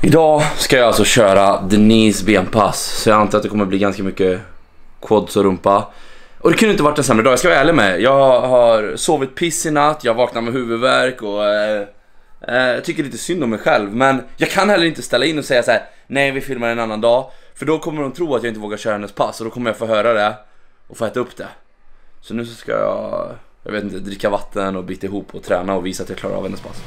Idag ska jag alltså köra Denise benpass. Så jag antar att det kommer bli ganska mycket quads och rumpa. Och det kunde inte varit en sämre dag, jag ska vara ärlig med. Jag har sovit piss i natt, jag vaknar med huvudvärk och jag tycker lite synd om mig själv. Men jag kan heller inte ställa in och säga så här: nej, vi filmar en annan dag. För då kommer de tro att jag inte vågar köra hennes pass. Och då kommer jag få höra det och få äta upp det. Så nu så ska jag vet inte, dricka vatten och bita ihop och träna och visa att jag klarar av hennes pass.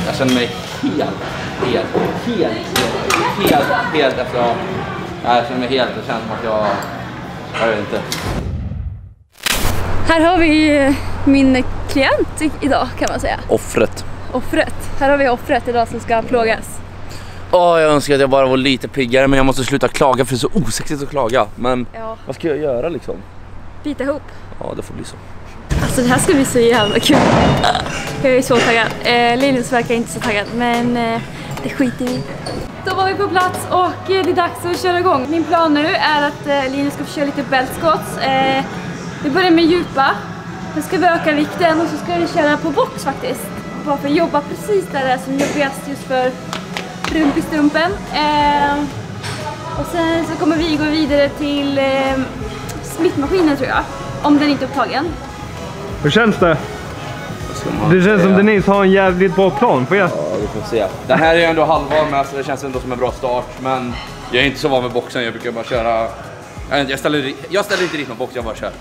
Jag känner mig helt efter att jag känner mig helt, det känns som att jag vet inte. Här har vi min klient idag, kan man säga. Offret. Här har vi offret idag som ska plågas. Jag önskar att jag bara var lite piggare, men jag måste sluta klaga för det är så osexigt att klaga. Men ja, vad ska jag göra liksom? Bita ihop. Ja, det får bli så. Alltså det här ska bli så jävla kul. Jag är så taggad. Linus verkar inte så taggad, men det skiter i. Då var vi på plats och det är dags att köra igång. Min plan nu är att Linus ska få köra lite belt squats. Vi börjar med djupa. Sen ska vi öka vikten och så ska vi köra på box faktiskt. Bara för att jobba precis där det är som jobbigast just för rumpistumpen. Och sen så kommer vi gå vidare till smittmaskinen, tror jag. Om den inte är upptagen. Hur känns det? Det känns som Denise har en jävligt bra plan för er. Ja, vi får se. Det här är ju ändå halvvar med, så det känns ändå som en bra start. Men jag är inte så van med boxen, jag brukar bara köra. Jag ställer inte dit någon box, jag bara kör.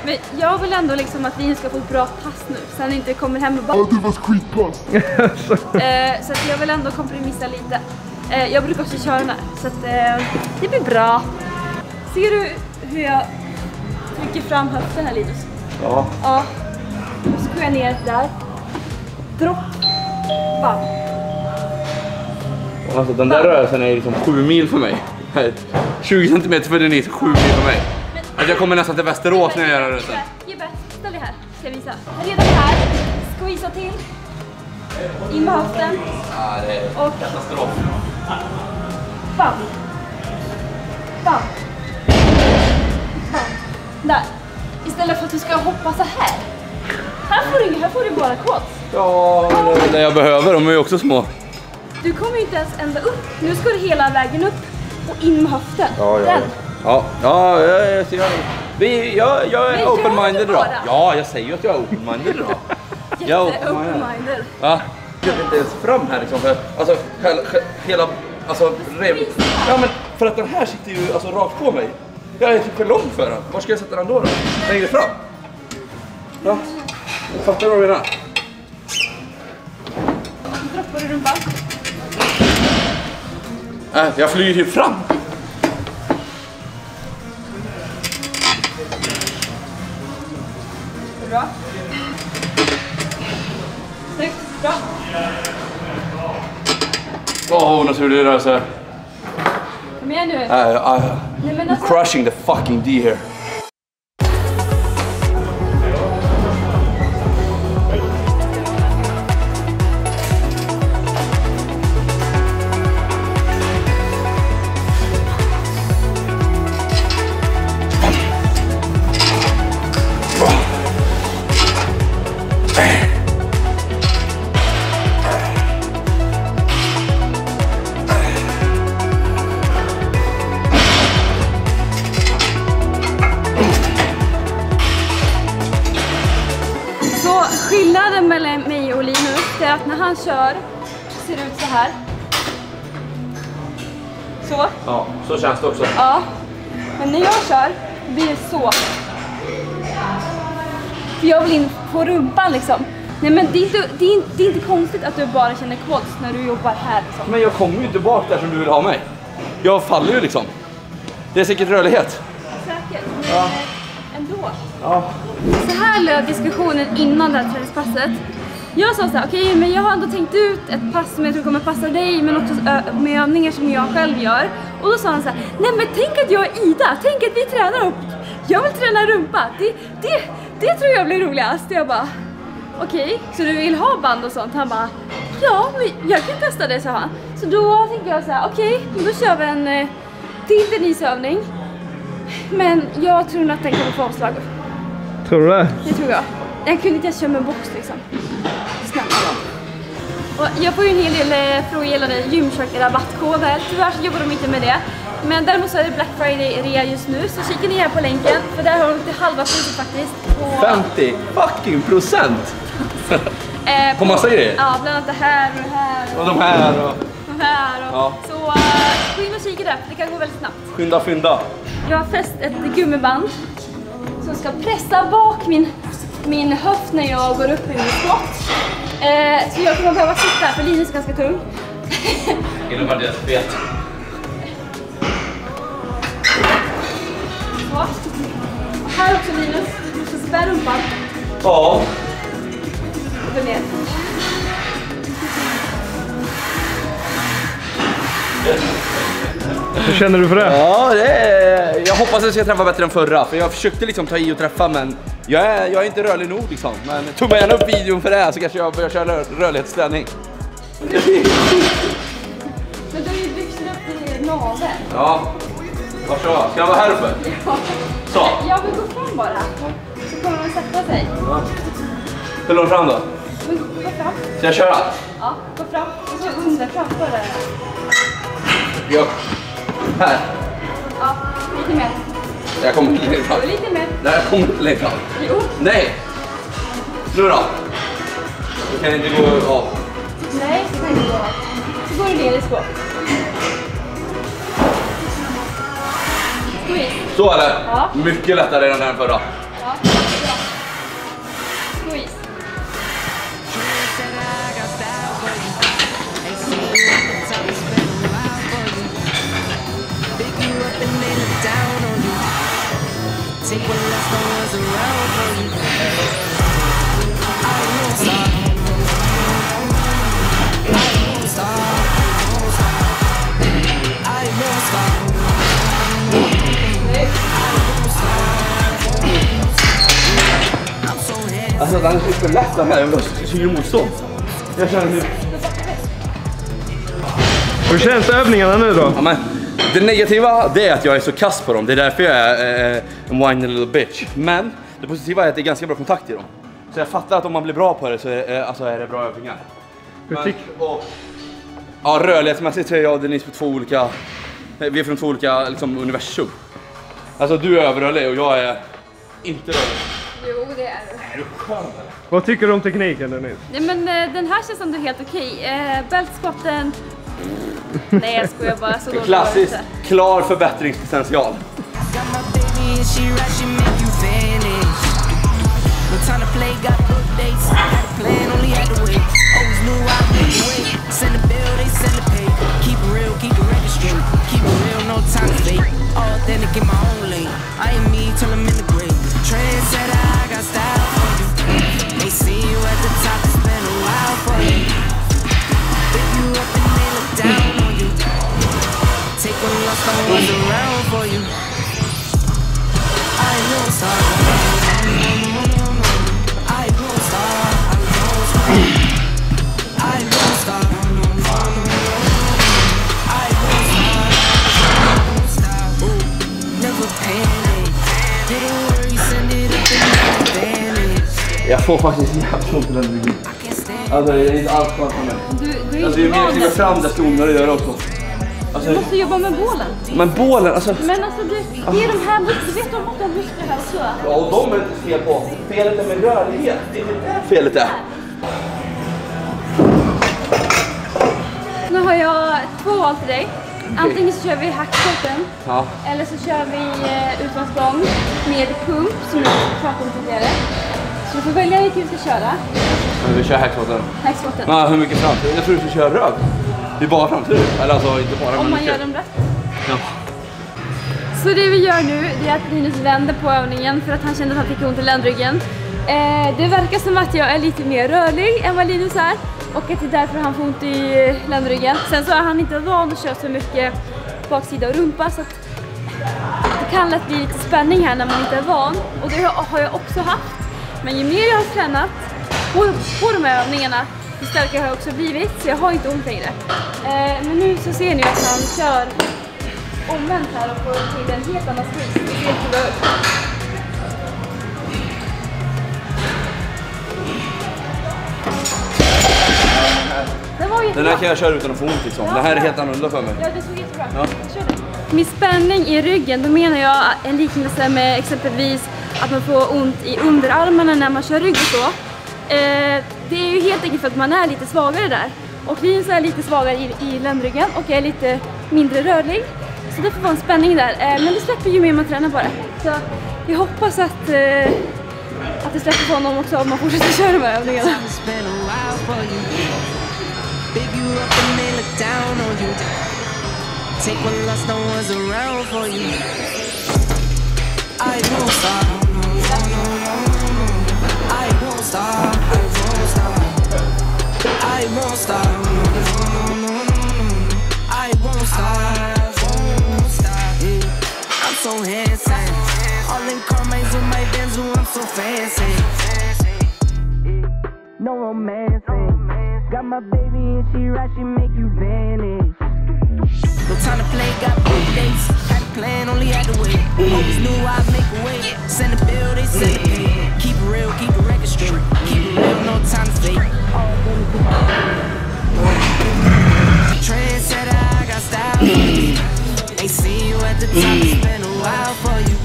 Men jag vill ändå liksom att Linus ska få ett bra pass nu, så han inte kommer hem och bara... det var skitpass! Så att jag vill ändå kompromissa lite. Jag brukar också köra den här, så att det blir bra. Ser du hur jag trycker fram höften här, Linus? Ja. Ja. Och så går jag ner där. Dropp. Bam. Alltså den där rörelsen är liksom 7 mil för mig. 20 centimeter för Denise, 7 mil för mig. Alltså jag kommer nästan till Västerås när jag gör rörelsen. Gebbe, ställ dig här, ska jag visa. Redan här, squeeza till. In med höften. Ja, det är och katastrof. Bam. Bam. Bam. Där. Istället för att du ska hoppa så här. Här får du bara quads. Ja, det är det jag behöver, de är ju också små. Du kommer ju inte ens ända upp. Nu ska du hela vägen upp och in med höften. Ja, jag ser det. Jag är open-minded då. Ja, jag säger ju att jag är open-minded då. Jag är open-minded. Ja, jag vet inte ens fram här liksom. För, alltså, hela, alltså, ja, men för att den här sitter ju alltså rakt på mig. Jag är typ för lång för den. Var ska jag sätta den då? Längre fram. Ja, fattar du vad jag menar? Droppar du rumpan? Jag flyger typ fram. Bra. Snyggt, bra. Naturlig rörelse. Kom igen nu. Nej, men alltså... Crushing the fucking deer. Skillnaden mellan mig och Linus är att när han kör ser det ut så här. Så. Ja, så känns det också. Ja. Men när jag kör blir det så. För jag vill in på rumpan liksom. Nej, men det är inte konstigt att du bara känner quads när du jobbar här liksom. Men jag kommer ju inte bak där som du vill ha mig. Jag faller ju liksom. Det är säkert rörlighet. Säkert, men ändå. Ja. Så här löd diskussionen innan det här träningspasset. Jag sa så här, okej, men jag har ändå tänkt ut ett pass som jag tror kommer passa dig, men också med övningar som jag själv gör. Och då sa han så här, nej men tänk att jag är Ida, tänk att vi tränar upp. Jag vill träna rumpa, det tror jag blir roligast. Jag bara, okej, så du vill ha band och sånt? Han bara, ja, men jag kan testa det, sa han. Så då tänkte jag så här, okej, då kör vi en till Denise-övning. Men jag tror att den kommer få avslag. Tror du det? Det tror jag. Den kunde inte ens köra med box liksom. Snälla då. Och jag får ju en hel del frågor gällande gymkök-rabattkoder. Tyvärr så jobbar de inte med det. Men däremot så är det Black Friday-rea just nu. Så kika ner på länken. För där har de till halva priset faktiskt. På 50 fucking procent! På massa grejer? Ja, bland annat det här och det här. Och de här och... De här och... Ja. Så gå in och kika där, för det kan gå väldigt snabbt. Skynda, fynda. Jag har fäst ett gummiband som ska pressa bak min höft när jag går upp i min squat. Så jag kommer behöva sitta här för Linus är ganska tung. Inom vad det vet. Så. Och här också Linus, du ska spä rumpan. Ja. Gå ner. Hur känner du för det? Ja, det är... Jag hoppas att jag ska träffa bättre än förra. För jag försökte liksom ta i och träffa, men jag är inte rörlig nog liksom. Men tog mig gärna upp videon för det här så kanske jag börjar köra rörlighetsträning. Men du har ju byggt upp i naveln. Ja. Varsågod. Ska jag vara här uppe? Ja. Så. Jag vill gå fram bara. Så kommer de sätta sig. Ja. Hur långt fram då? Men gå fram. Ska jag köra? Ja, gå fram. Och så under framför det. Ja. Här. Ja, lite mer. Jag kommer inte längre fram. Och lite mer. Nej, jag kommer inte längre fram. Jo. Nej. Nu då? Du kan inte gå av. Nej, så kan inte gå. Så går du ner i skåp. Squeeze. Så eller? Ja. Mycket lättare än den förra. Ja, bra. Squeeze. Alltså den är så lätt den här, jag tycker motstånd. Jag känner nu. Hur känns övningarna nu då? Ja, men det negativa det är att jag är så kass på dem. Det är därför jag är en whiny little bitch. Men det positiva är att det är ganska bra kontakt i dem. Så jag fattar att om man blir bra på det så är det bra övningar. Ja, rörlighetsmässigt så är jag och Denise på två olika... Vi är från två olika liksom, universum. Alltså du är överrörlig och jag är inte rörlig. Jo, det är du. Är du skön eller? Vad tycker du om tekniken Denise? Nej, men den här känns ändå helt okej. Bältskotten... Nej, jag skojar bara. Så Klassiskt, klar förbättringspotential. Jag får faktiskt jävligt ont i den ryggen. Alltså det är inte alls skönt för mig. Du är alltså, ju mer jag kliver fram desto ondare gör det också. Alltså, du måste jobba med bålen. Men bålen, alltså... Men alltså det är de här musklerna, du vet om att de har muskler här så. Ja, och de är inte fel på. Felet är med rörlighet. Det är det felet är. Nu har jag två val till dig. Antingen så kör vi hackskotten. Ja. Eller så kör vi utgångsgång med pump som vi pratade om tidigare. Så du får välja vilken vi ska köra. Men vi kör hackskotten. Hackskotten. Ja, hur mycket framtid? Jag tror du ska köra röv. Det är bara framtid. Eller alltså inte bara. Om man gör dem rätt. Ja. Så det vi gör nu det är att Linus vänder på övningen för att han kände att han fick ont i ländryggen. Det verkar som att jag är lite mer rörlig än vad Linus är. Och att det är därför han får ont i ländryggen. Sen så är han inte van att köra så mycket baksida och rumpa. Så att det kan lätt bli lite spänning här när man inte är van. Och det har jag också haft. Men ju mer jag har tränat på de här övningarna, ju starkare har jag också blivit. Så jag har inte ont längre. Men nu så ser ni att han kör omvänt här och får till en helt annan squeeze. Det ser jättebra ut. Den här kan jag köra utan att få ont liksom. Det här är helt annorlunda för mig. Ja, det såg jättebra. Ja. Kör det. Med spänning i ryggen, då menar jag en liknelse med exempelvis att man får ont i underarmarna när man kör rygg och så. Det är ju helt enkelt för att man är lite svagare där. Och Linus är lite svagare i ländryggen och är lite mindre rörlig. Så det får vara en spänning där. Men det släpper ju mer man tränar på det. Så jag hoppas att det släpper på honom också om man fortsätter köra de här övningarna. Big you up and they look down on you. Take what lost no one's around for you. I won't stop. I won't stop. I won't stop. I won't stop. I'm so handsome. All in Carmine's with my Benz, I'm so fancy. No romancing. Got my baby and she right, she make you vanish. No time to play, got big dates. Had a plan, only had to wait. Always knew I'd make a way. Send a bill, they send a pay. Keep it real, keep the record straight. Keep it real, no time to fake. Trendsetter, I got style for you. Ain't seen you at the top, it's been a while for you.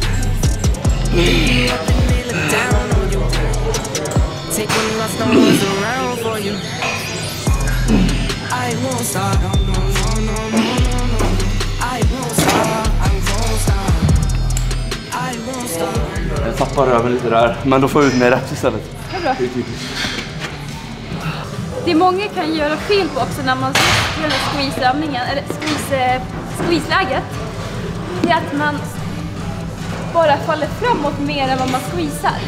Pick you up and they look down on you. Take what lost, no one's around for you. I won't stop. I won't stop. I won't stop. Jag tappar röven lite där, men då får jag ut med reps istället. Det är bra. Det många kan göra fel på också när man gör squeeze-övningen, eller squeeze-läget, det är att man bara faller framåt mer än vad man squeezar.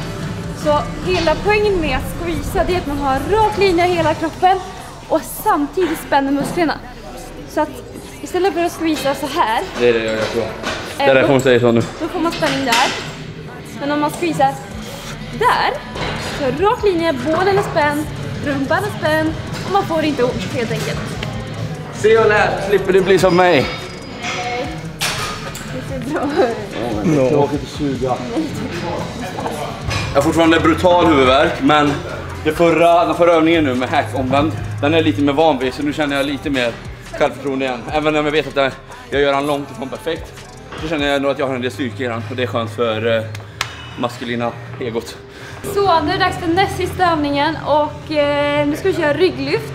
Så hela poängen med att squeeza, det är att man har rak linje i hela kroppen och samtidigt spänner musklerna. Så att istället för att squeeza så här. Det är det jag tror. Det är därför hon säger så nu. Då får man spänning där. Men om man squeezar där, så rak linje, bålen är spänd, rumpan är spänd och man får inte ont helt enkelt. Se och lär, slipper det bli som mig. Nej, det ser bra ut. Jag åker inte suga. Jag har fortfarande brutal huvudvärk, men den förra övningen nu med hack omvänd, den är lite mer van vid, så nu känner jag lite mer självförtroende igen. Även om jag vet att jag gör den långt ifrån perfekt, så känner jag nog att jag har en del styrka i den, och det är skönt för maskulina egot. Så nu är det dags för näst sista övningen och nu ska vi köra rygglyft.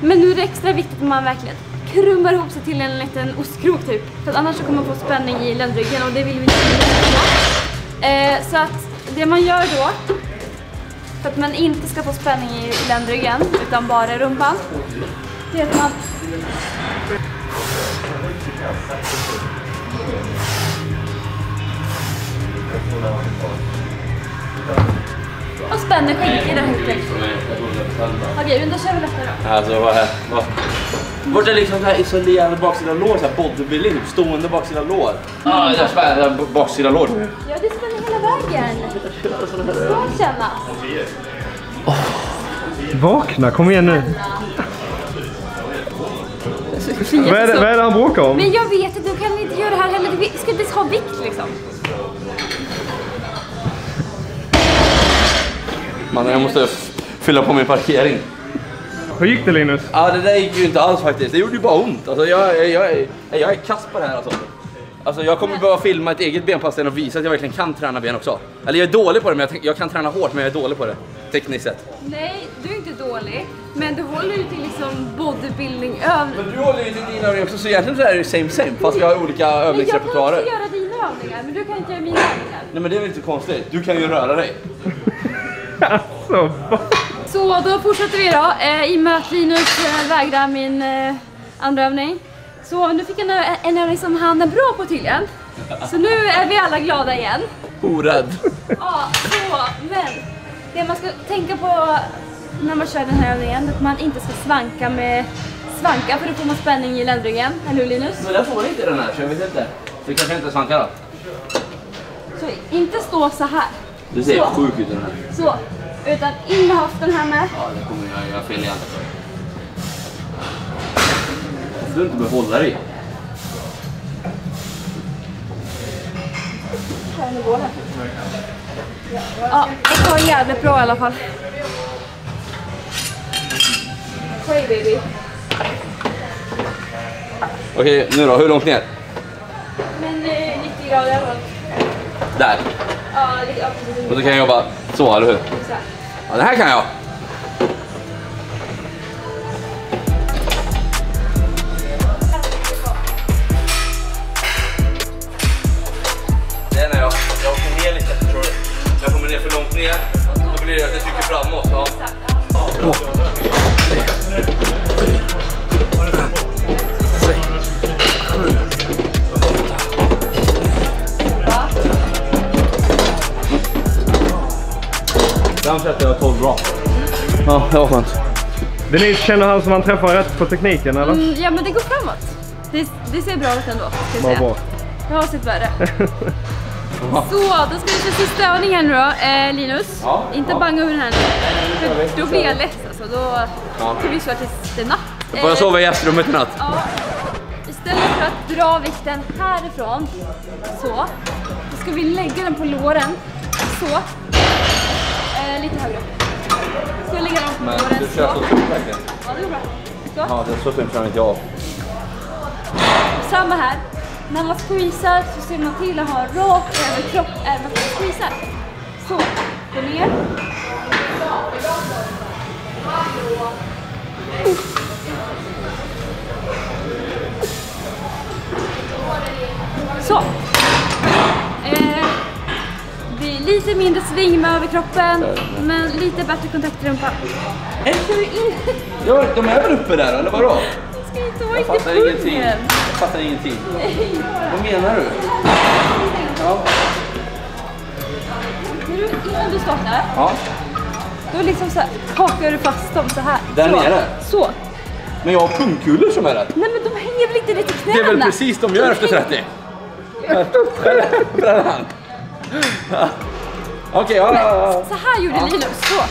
Men nu är det extra viktigt att man verkligen krummar ihop sig till en liten ostkrok typ. För att annars så kommer man få spänning i ländryggen och det vill vi inte ha. Så att det man gör då, för att man inte ska få spänning i ländryggen utan bara i rumpan, det är att man och spänner skinkan i den huvudet. Okej, men då kör vi lättare då. Alltså vart är liksom det här isolerade baksida lår, så här bodybuilding, stående baksida lår. Ja, jag spänner baksida lår. Ja, det spänner hela vägen. Så känna. Vakna, kom igen nu. Vad är det han bråkar om? Men jag vet att du kan inte göra det här heller. Du ska inte ha vikt liksom. Man, jag måste fylla på min parkering. Hur gick det, Linus? Ja, det där gick ju inte alls faktiskt. Det gjorde ju bara ont. Alltså, jag är kass på det här alltså. Jag kommer behöva filma ett eget benpass och visa att jag verkligen kan träna ben också. Eller jag är dålig på det, men jag kan träna hårt, men jag är dålig på det. Tekniskt sett. Nej, du är inte dålig. Men du håller ju till liksom bodybuilding-övningar. Men du håller ju till dina övningar också, så egentligen så är det same. Fast vi har olika övningsrepertoarer. Jag kan också göra dina övningar, men du kan inte göra mina övningar. Nej, men det är väl inte konstigt. Du kan ju röra dig. Alltså, Så då fortsätter vi då. I och med att Linus vägrar min andra övning. Så nu fick jag en övning som han är bra på tydligen. Så nu är vi alla glada igen. Orädd. Ja, så, men det man ska tänka på när man kör den här övningen är att man inte ska svanka, för då får man spänning i ländryggen. Eller hur, Linus? Men jag får inte den här, så jag vet inte. Så kanske inte svanka då. Så inte stå så här. Du ser så. sjuk ut den här. Så, utan in med höften här med. Ja, det kommer jag göra fel igen. Du inte behålla dig. köra med bålen. Ja, det var jävligt bra i alla fall. Hey baby. Okej, nu då, hur långt ner? Men 90 grader i alla fall. Där. Ja, precis. Och då kan jag jobba så, eller hur? Ja, det här kan jag. Det är när jag kommer ner lite, tror du? Jag kommer ner för långt ner, då blir det att jag trycker framåt. Ja. Den sätter jag 12 bra. Ja, det var skönt. Denise, känner han som han träffar rätt på tekniken, eller? Ja, men det går framåt. Det ser bra ut ändå. Vad bra. Jag har sett värre. Så, då ska vi köra sista övningen nu då. Linus, Ja, inte ja. banga över den här nu. För då blir jag less alltså. Då kan vi köra tills det är natt. Då får jag sova i gästrummet i natt. Ja. Istället för att dra vikten härifrån, så, då ska vi lägga den på låren. Så. Lite högre upp. Ska vi lägga den på Men låren du så. kör så tungt verkligen. Ja, det går bra. Så. Ja, det är så tungt kör inte jag av. Samma här. När man squeezar så ser man till att ha rak överkropp även när man squeezar. Så, gå ner. Så. Det är lite mindre sving med överkroppen, men lite bättre kontakt i rumpan. Kör du in? Ja, de är väl uppe där, eller vadå? Ska inte vara Jag inte fattar ingenting. pungen. Jag fattar ingenting. Vad menar du? Ja. Innan du startar, Ja. då liksom så här, hakar du fast dem så här. Där så. nere? Så. Men jag har pungkulor som är rätt. Nej, men de hänger väl inte lite i knäna? Det är väl precis de gör efter 30? Brännan. Okej, ja. Så här gjorde Linus, så.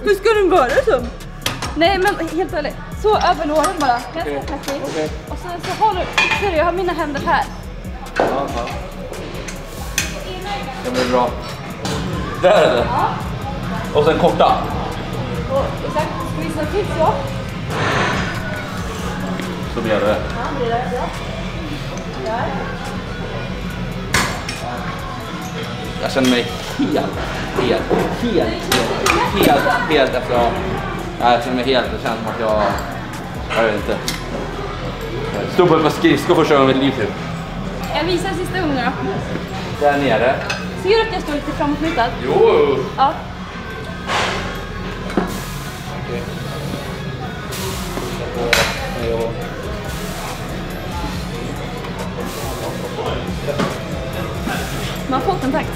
Hur ska den vara som? Nej, men helt ärligt. Så över låren bara. Okej. Och sen så håller du, jag har mina händer här. Ja. Det blir bra. Där är det. Ja. Och sen korta. Och exakt, squeeza till så. Så blir det. Ja, det är det. Där. Jag känner mig helt efter att... Jag känner mig helt, det känns som att jag vet inte. Stod på ett par skridskor första gången i mitt liv typ. Jag visar sista gången då. Där nere. Ser du att jag står lite framåtlutad? Jo! Ja. Man får kontakt.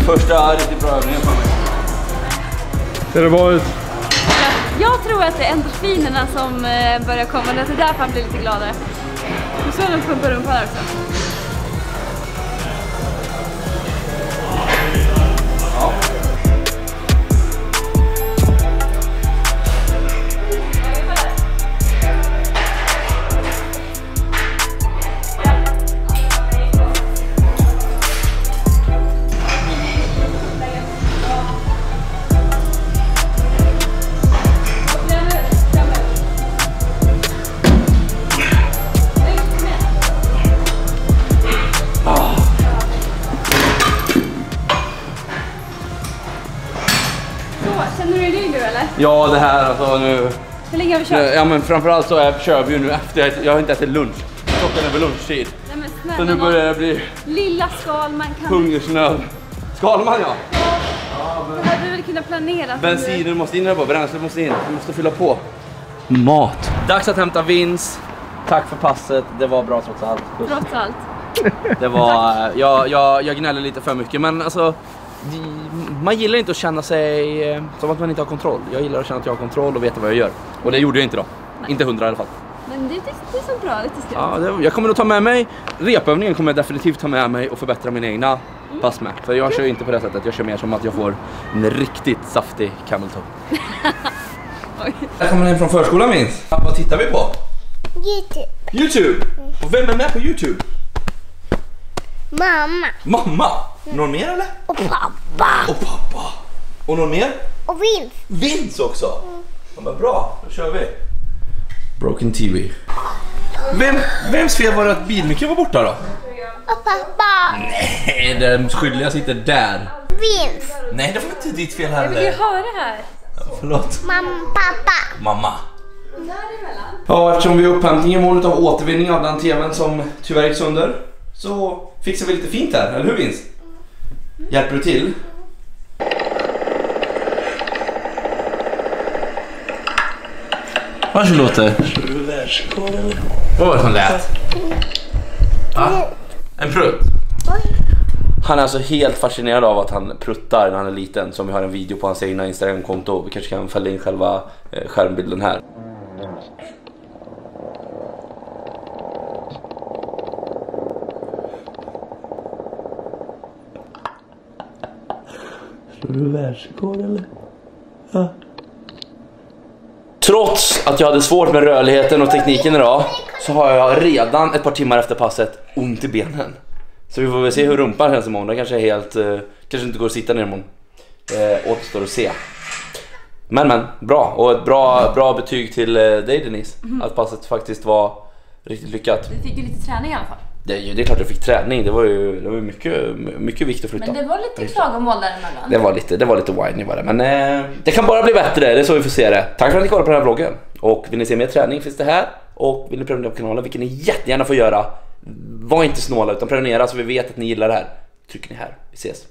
Första riktigt bra övningen för mig. Ser det bra ut? Jag tror att det är endorfinerna som börjar komma. Det är därför han blir lite gladare. Och så är den pumpar rumpan här också. Ja. Känner du dig nöjd nu eller? Ja, det här alltså nu... Hur länge har vi kört? Ja, men framförallt så kör vi ju nu efter jag har inte ätit lunch. Klockan är väl lunchtid. Nej, men snälla, Så nu börjar det bli lilla Skalman kan... hungersnöd. Skalman ja! Det hade du väl kunnat planera? Bensinen måste in där på, bränslet måste in. Vi måste fylla på. Mat. Dags att hämta vinst. Tack för passet, det var bra trots allt. Trots allt. Det var, jag gnäller lite för mycket, men alltså man gillar inte att känna sig som att man inte har kontroll. Jag gillar att känna att jag har kontroll och veta vad jag gör. Och det gjorde jag inte då. Nej. Inte 100 i alla fall. Men det är så bra, lite skrämt. Ja, jag kommer nog ta med mig repövningen, kommer jag definitivt ta med mig och förbättra mina egna pass med. För jag kör ju inte på det sättet, jag kör mer som att jag får en riktigt saftig camel toe. Där kommer ni från förskolan minst. Vad tittar vi på? YouTube. YouTube? Och vem är med på YouTube? Mamma. Mamma? Någon mer eller? Och pappa. Och pappa. Och någon mer? Och Vince. Vince också? Ja, men bra, då kör vi. Broken TV. Vems fel var det att bilnyckeln var borta då? Och pappa. Nej, den skyldiga sitter där. Vince. Nej, det var inte ditt fel Jag vill ju heller. höra det här. Förlåt. Mamma. Pappa. Mamma. Ja, eftersom vi är upphämtning i målet av återvinning av den tvn som tyvärr gick sönder, så fixar vi lite fint här, eller hur Vince? Hjälper du till? Varsågod låter. Vad var det som lät? Ja, en prutt. Han är alltså helt fascinerad av att han pruttar när han är liten, som vi har en video på hans egna Instagram-konto. Vi kanske kan fälla in själva skärmbilden här. Slår du världsrekord eller? Ja. Trots att jag hade svårt med rörligheten och tekniken idag, så har jag redan ett par timmar efter passet ont i benen. Så vi får väl se hur rumpan känns imorgon. Det kanske är helt, kanske inte går att sitta ner imorgon. Återstår att se. Men bra. Och ett bra betyg till dig Denise. Att passet faktiskt var riktigt lyckat. Du fick ju lite träning i alla fall. Det är klart jag fick träning. Det var ju mycket vikt att flytta. Men det var lite klagomål däremellan. Det var lite whiny var det. Men det kan bara bli bättre. Det är så vi får se det. Tack för att ni kollade på den här vloggen. Och vill ni se mer träning finns det här. Och vill ni prenumerera på kanalen, vilket ni jättegärna får göra. Var inte snåla utan prenumerera så vi vet att ni gillar det här. Trycker ni här. Vi ses.